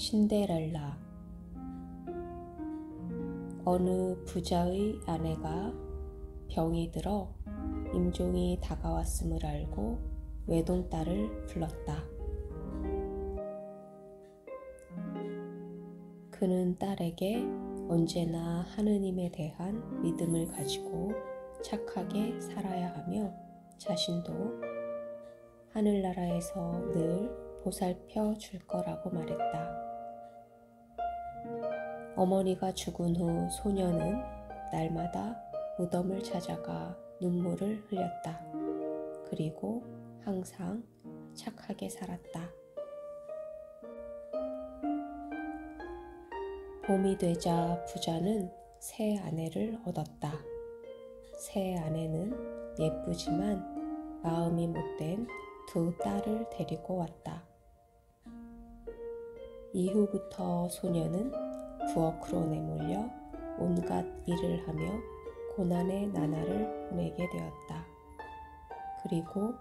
신데렐라. 어느 부자의 아내가 병이 들어 임종이 다가왔음을 알고 외동딸을 불렀다. 그는 딸에게 언제나 하느님에 대한 믿음을 가지고 착하게 살아야 하며 자신도 하늘나라에서 늘 보살펴 줄 거라고 말했다. 어머니가 죽은 후 소녀는 날마다 무덤을 찾아가 눈물을 흘렸다. 그리고 항상 착하게 살았다. 봄이 되자 부자는 새 아내를 얻었다. 새 아내는 예쁘지만 마음이 못된 두 딸을 데리고 왔다. 이후부터 소녀는 부엌으로 내몰려 온갖 일을 하며 고난의 나날을 보내게 되었다. 그리고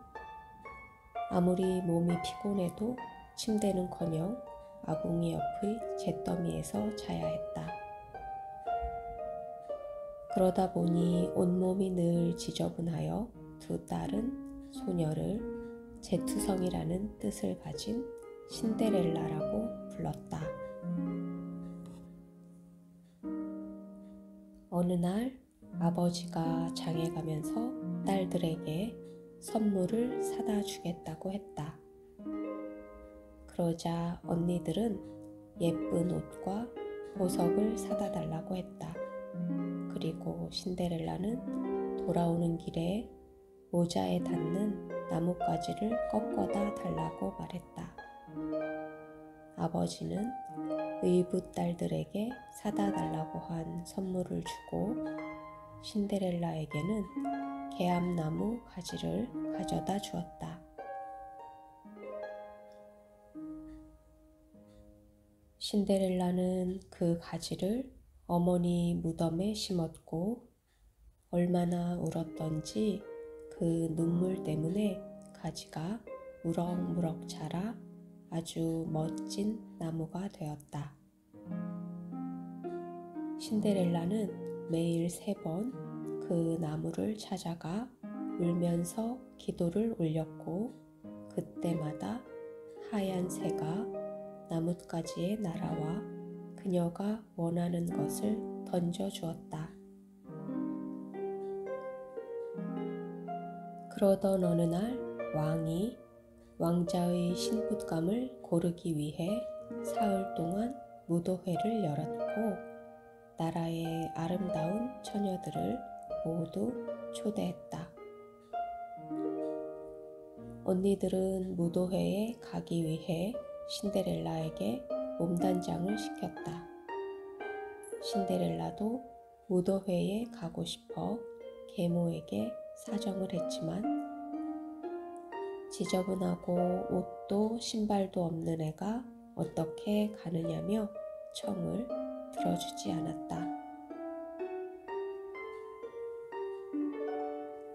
아무리 몸이 피곤해도 침대는커녕 아궁이 옆의 잿더미에서 자야 했다. 그러다 보니 온몸이 늘 지저분하여 두 딸은 소녀를 제투성이라는 뜻을 가진 신데렐라라고 불렀다. 어느 날 아버지가 장에 가면서 딸들에게 선물을 사다 주겠다고 했다. 그러자 언니들은 예쁜 옷과 보석을 사다 달라고 했다. 그리고 신데렐라는 돌아오는 길에 모자에 닿는 나뭇가지를 꺾어다 달라고 말했다. 아버지는 의붓 딸들에게 사다 달라고 한 선물을 주고 신데렐라에게는 개암나무 가지를 가져다 주었다. 신데렐라는 그 가지를 어머니 무덤에 심었고 얼마나 울었던지 그 눈물 때문에 가지가 무럭무럭 자라 아주 멋진 나무가 되었다. 신데렐라는 매일 3번 그 나무를 찾아가 울면서 기도를 올렸고 그때마다 하얀 새가 나뭇가지에 날아와 그녀가 원하는 것을 던져주었다. 그러던 어느 날 왕이 왕자의 신부감을 고르기 위해 사흘 동안 무도회를 열었고 나라의 아름다운 처녀들을 모두 초대했다. 언니들은 무도회에 가기 위해 신데렐라에게 몸단장을 시켰다. 신데렐라도 무도회에 가고 싶어 계모에게 사정을 했지만 지저분하고 옷도 신발도 없는 애가 어떻게 가느냐며 청을 들어주지 않았다.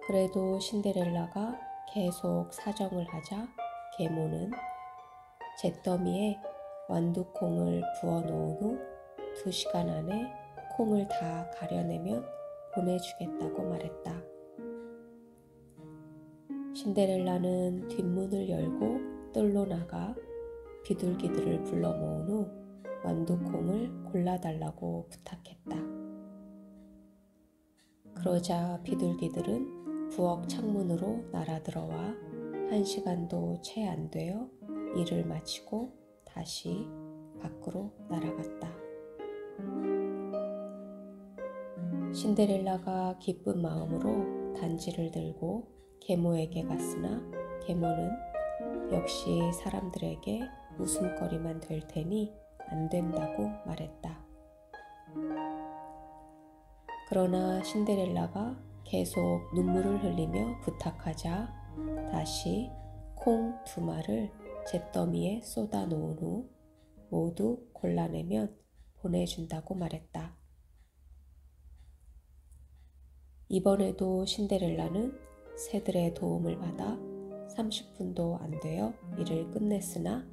그래도 신데렐라가 계속 사정을 하자 계모는 잿더미에 완두콩을 부어놓은 후 2시간 안에 콩을 다 가려내면 보내주겠다고 말했다. 신데렐라는 뒷문을 열고 뜰로 나가 비둘기들을 불러 모은 후 완두콩을 골라달라고 부탁했다. 그러자 비둘기들은 부엌 창문으로 날아들어와 1시간도 채 안 되어 일을 마치고 다시 밖으로 날아갔다. 신데렐라가 기쁜 마음으로 단지를 들고 계모에게 갔으나 계모는 역시 사람들에게 웃음거리만 될 테니 안 된다고 말했다. 그러나 신데렐라가 계속 눈물을 흘리며 부탁하자 다시 콩 2마를 잿더미에 쏟아 놓은 후 모두 골라내면 보내준다고 말했다. 이번에도 신데렐라는 새들의 도움을 받아 30분도 안 되어 일을 끝냈으나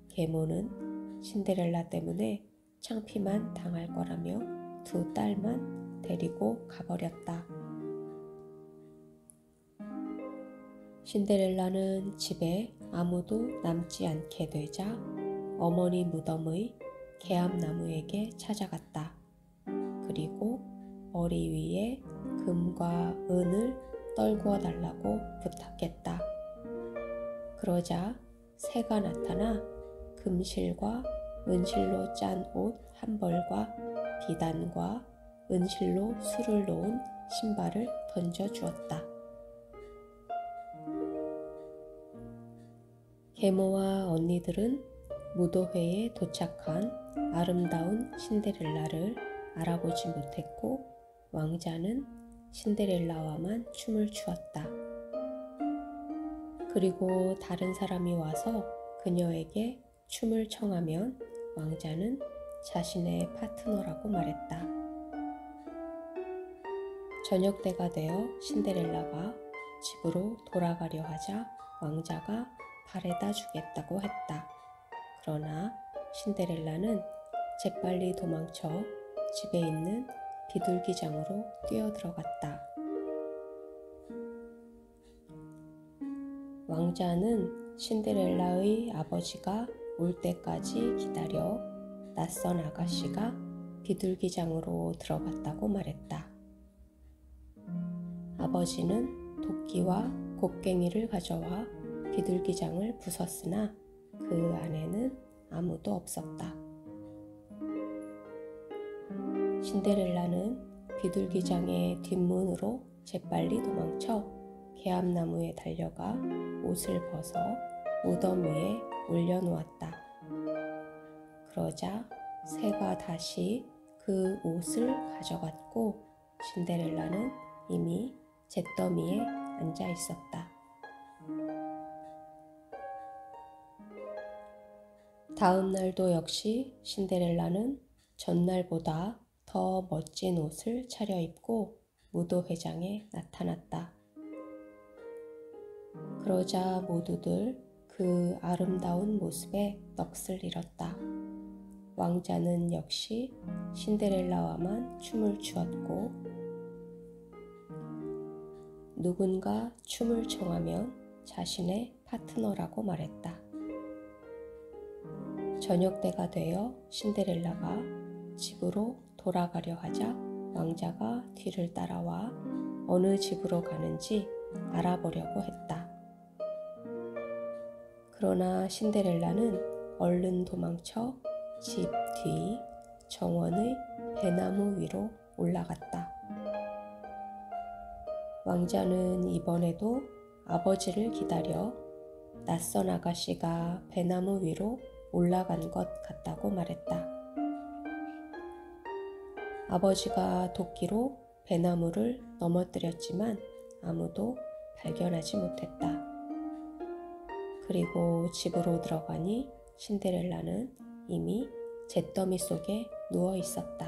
계모는 신데렐라 때문에 창피만 당할 거라며 두 딸만 데리고 가버렸다. 신데렐라는 집에 아무도 남지 않게 되자 어머니 무덤의 개암나무에게 찾아갔다. 그리고 머리 위에 금과 은을 떨구어 달라고 부탁했다. 그러자 새가 나타나 금실과 은실로 짠 옷 한 벌과 비단과 은실로 술을 놓은 신발을 던져주었다. 계모와 언니들은 무도회에 도착한 아름다운 신데렐라를 알아보지 못했고 왕자는 신데렐라와만 춤을 추었다. 그리고 다른 사람이 와서 그녀에게 춤을 청하면 왕자는 자신의 파트너라고 말했다. 저녁 때가 되어 신데렐라가 집으로 돌아가려 하자 왕자가 바래다 주겠다고 했다. 그러나 신데렐라는 재빨리 도망쳐 집에 있는 비둘기장으로 뛰어들어갔다. 왕자는 신데렐라의 아버지가 올 때까지 기다려 낯선 아가씨가 비둘기장으로 들어갔다고 말했다. 아버지는 도끼와 곡괭이를 가져와 비둘기장을 부쉈으나 그 안에는 아무도 없었다. 신데렐라는 비둘기장의 뒷문으로 재빨리 도망쳐 개암나무에 달려가 옷을 벗어 무덤 위에 올려놓았다. 그러자 새가 다시 그 옷을 가져갔고 신데렐라는 이미 잿더미에 앉아 있었다. 다음 날도 역시 신데렐라는 전날보다 더 멋진 옷을 차려입고 무도회장에 나타났다. 그러자 모두들 그 아름다운 모습에 넋을 잃었다. 왕자는 역시 신데렐라와만 춤을 추었고 누군가 춤을 청하면 자신의 파트너라고 말했다. 저녁 때가 되어 신데렐라가 집으로 돌아가려 하자 왕자가 뒤를 따라와 어느 집으로 가는지 알아보려고 했다. 그러나 신데렐라는 얼른 도망쳐 집 뒤 정원의 배나무 위로 올라갔다. 왕자는 이번에도 아버지를 기다려 낯선 아가씨가 배나무 위로 올라간 것 같다고 말했다. 아버지가 도끼로 배나무를 넘어뜨렸지만 아무도 발견하지 못했다. 그리고 집으로 들어가니 신데렐라는 이미 잿더미 속에 누워 있었다.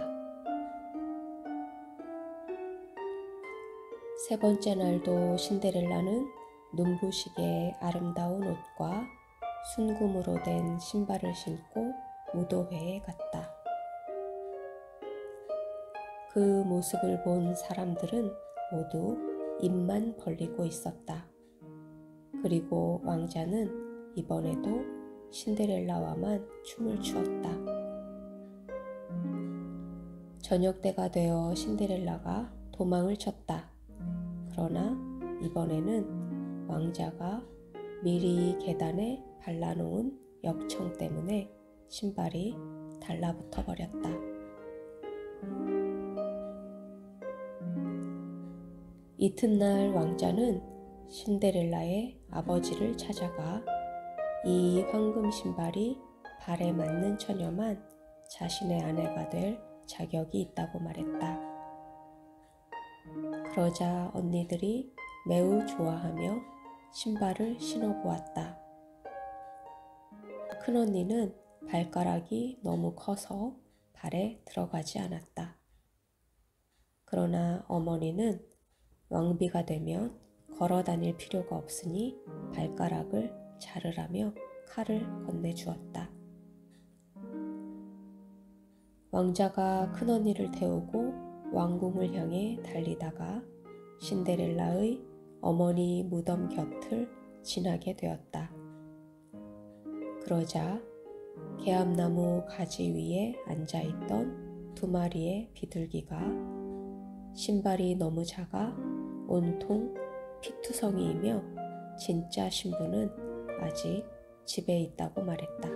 세 번째 날도 신데렐라는 눈부시게 아름다운 옷과 순금으로 된 신발을 신고 무도회에 갔다. 그 모습을 본 사람들은 모두 입만 벌리고 있었다. 그리고 왕자는 이번에도 신데렐라와만 춤을 추었다. 저녁 때가 되어 신데렐라가 도망을 쳤다. 그러나 이번에는 왕자가 미리 계단에 발라놓은 역청 때문에 신발이 달라붙어 버렸다. 이튿날 왕자는 신데렐라의 아버지를 찾아가 이 황금 신발이 발에 맞는 처녀만 자신의 아내가 될 자격이 있다고 말했다. 그러자 언니들이 매우 좋아하며 신발을 신어보았다. 큰언니는 발가락이 너무 커서 발에 들어가지 않았다. 그러나 어머니는 왕비가 되면 걸어 다닐 필요가 없으니 발가락을 자르라며 칼을 건네주었다. 왕자가 큰언니를 태우고 왕궁을 향해 달리다가 신데렐라의 어머니 무덤 곁을 지나게 되었다. 그러자 개암나무 가지 위에 앉아있던 두 마리의 비둘기가 신발이 너무 작아 온통 피투성이이며 진짜 신부는 아직 집에 있다고 말했다.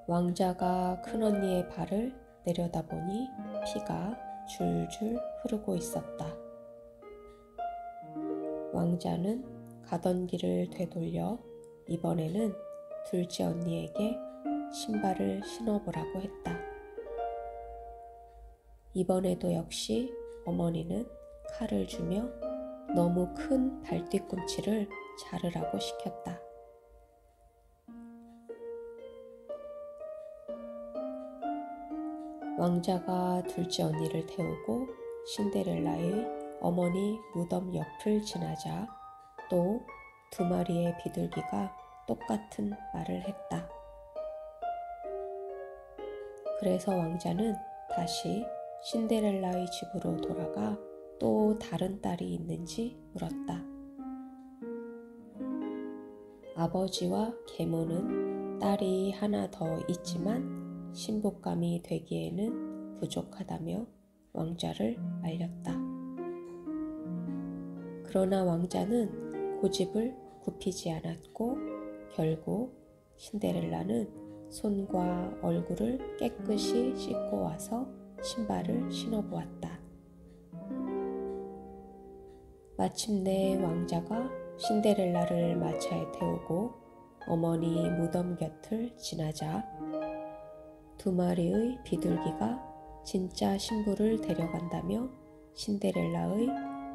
왕자가 큰언니의 발을 내려다보니 피가 줄줄 흐르고 있었다. 왕자는 가던 길을 되돌려 이번에는 둘째 언니에게 신발을 신어보라고 했다. 이번에도 역시 어머니는 칼을 주며 너무 큰 발뒤꿈치를 자르라고 시켰다. 왕자가 둘째 언니를 태우고 신데렐라의 어머니 무덤 옆을 지나자 또 두 마리의 비둘기가 똑같은 말을 했다. 그래서 왕자는 다시 신데렐라의 집으로 돌아가 또 다른 딸이 있는지 물었다. 아버지와 계모는 딸이 하나 더 있지만 신부감이 되기에는 부족하다며 왕자를 말렸다. 그러나 왕자는 고집을 굽히지 않았고 결국 신데렐라는 손과 얼굴을 깨끗이 씻고 와서 신발을 신어보았다. 마침내 왕자가 신데렐라를 마차에 태우고 어머니 무덤 곁을 지나자 두 마리의 비둘기가 진짜 신부를 데려간다며 신데렐라의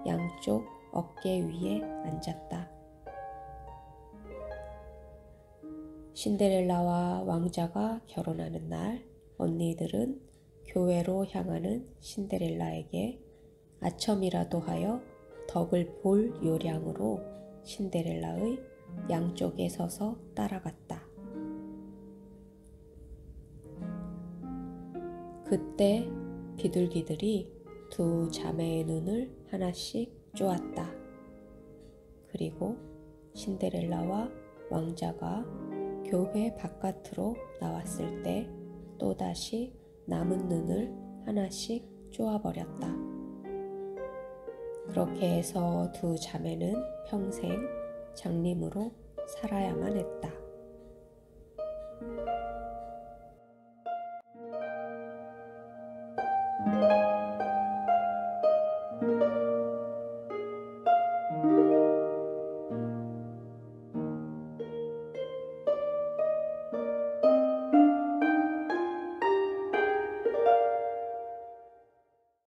양쪽 어깨 위에 앉았다. 신데렐라와 왕자가 결혼하는 날 언니들은 교회로 향하는 신데렐라에게 아첨이라도 하여 덕을 볼 요량으로 신데렐라의 양쪽에 서서 따라갔다. 그때 비둘기들이 두 자매의 눈을 하나씩 쪼았다. 그리고 신데렐라와 왕자가 교회 바깥으로 나왔을 때 또다시 남은 눈을 하나씩 쪼아버렸다. 그렇게 해서 두 자매는 평생 장님으로 살아야만 했다.